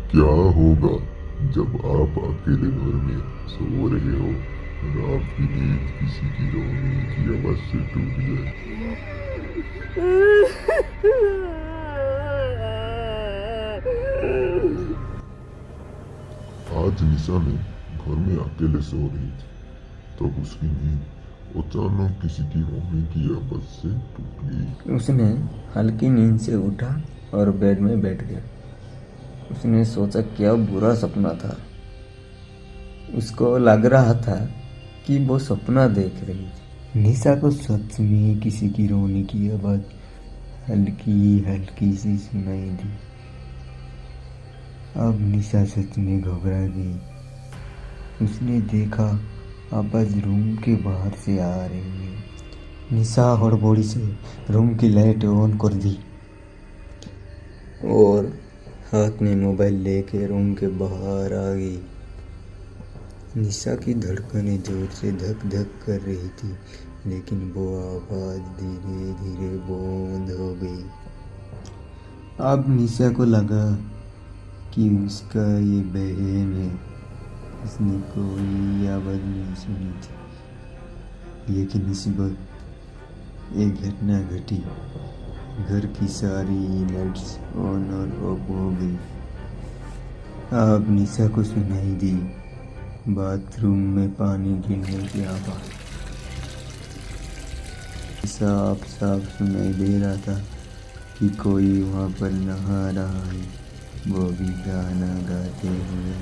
क्या होगा जब आप अकेले घर में सो रहे हो और आपकी नींद किसी की रोने की आवाज से टूट जाए। आज निशा ने घर में अकेले सो रही थी, तब उसकी नींद अचानक किसी की रोने की आवाज से टूट गई। उसने हल्की नींद से उठा और बेड में बैठ गया। उसने सोचा क्या बुरा सपना था। उसको लग रहा था कि वो सपना देख रही थी। निशा को सच में किसी की रोने की आवाज हल्की हल्की सी सुनाई दी। अब निशा सच में घबरा गई। उसने देखा आवाज रूम के बाहर से आ रही है। निशा हड़बड़ी से रूम की लाइट ऑन कर दी और हाथ में मोबाइल लेके रूम के बाहर आ गई। निशा की धड़कनें जोर से धक धक कर रही थी, लेकिन वो आवाज़ धीरे धीरे बंद हो गई। अब निशा को लगा कि उसका ये बहम है। उसने कोई आवाज़ नहीं सुनी थी, लेकिन इस वक्त एक घटना घटी। घर की सारी लाइट्स ऑन और ऑफ हो गई। अब निशा को सुनाई दी बाथरूम में पानी गिरने की आवाज़। साफ साफ सुनाई दे रहा था कि कोई वहाँ पर नहा रहा है, वो भी गाना गाते हुए।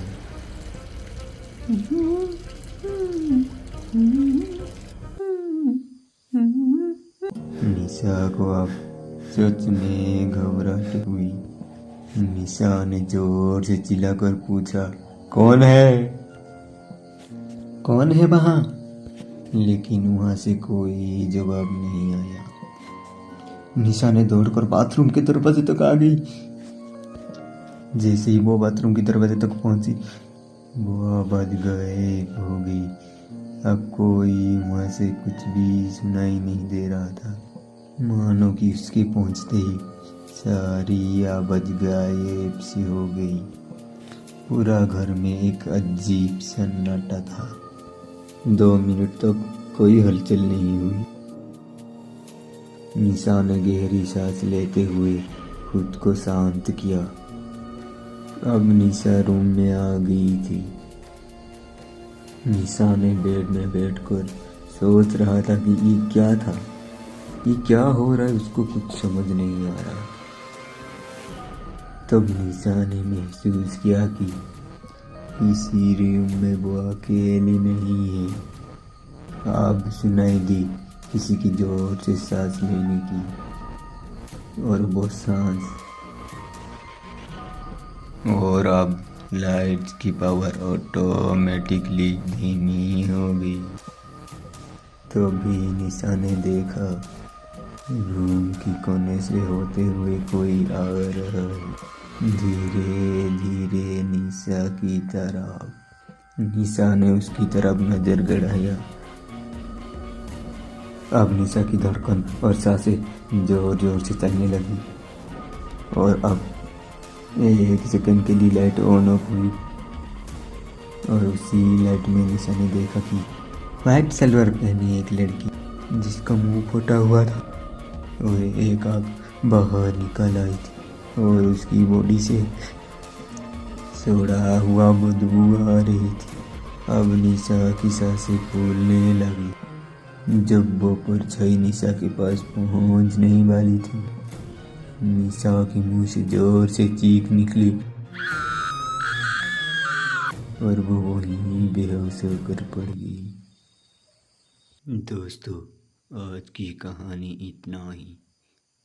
निशा को अब सच में घबराहट हुई। निशा ने जोर से चिल्लाकर पूछा, कौन है? कौन है वहाँ? लेकिन वहाँ से कोई जवाब नहीं आया। निशा ने दौड़कर बाथरूम के दरवाजे तक आ गई। जैसे ही वो बाथरूम के दरवाजे तक पहुंची, वो आवाज गायब हो गई। अब कोई वहाँ से कुछ भी सुनाई नहीं दे रहा था, मानो कि उसके पहुंचते ही सारी आवाज गायब सी हो गई। पूरा घर में एक अजीब सन्नाटा था। 2 मिनट तक कोई हलचल नहीं हुई। निशा ने गहरी सांस लेते हुए खुद को शांत किया। अब निशा रूम में आ गई थी। निशा ने बेड में बैठकर सोच रहा था कि ये क्या था, ये क्या हो रहा है, उसको कुछ समझ नहीं आ रहा। तब निशा ने महसूस किया कि इसी रूम में वो अकेली नहीं है। अब सुनाई दी किसी की जोर से सांस लेने की, और वो सांस। और अब लाइट्स की पावर ऑटोमेटिकली धीमी हो गई। तो भी निशा ने देखा रूम की कोने से होते हुए कोई आ रहा है, धीरे धीरे निशा की तरफ। निशा ने उसकी तरफ नजर गड़ाया। अब निशा की धड़कन और सांसें जोर जोर से चलने लगी, और अब 1 सेकंड के लिए लाइट ऑन ऑफ हुई, और उसी लाइट में निशा ने देखा कि व्हाइट सलवार पहनी एक लड़की, जिसका मुंह फटा हुआ था और एक आँख बाहर निकल आई थी, और उसकी बॉडी से सड़ा हुआ बदबू आ रही थी। अब निशा की सांसें फूलने लगी। जब वो परछाई निशा के पास पहुंच नहीं वाली थी, निशा के मुंह से जोर से चीख निकली, और वो वहीं बेहोश होकर पड़ गई। दोस्तों, आज की कहानी इतना ही।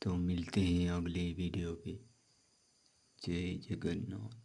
तो मिलते हैं अगले वीडियो पे। जय जगन्नाथ।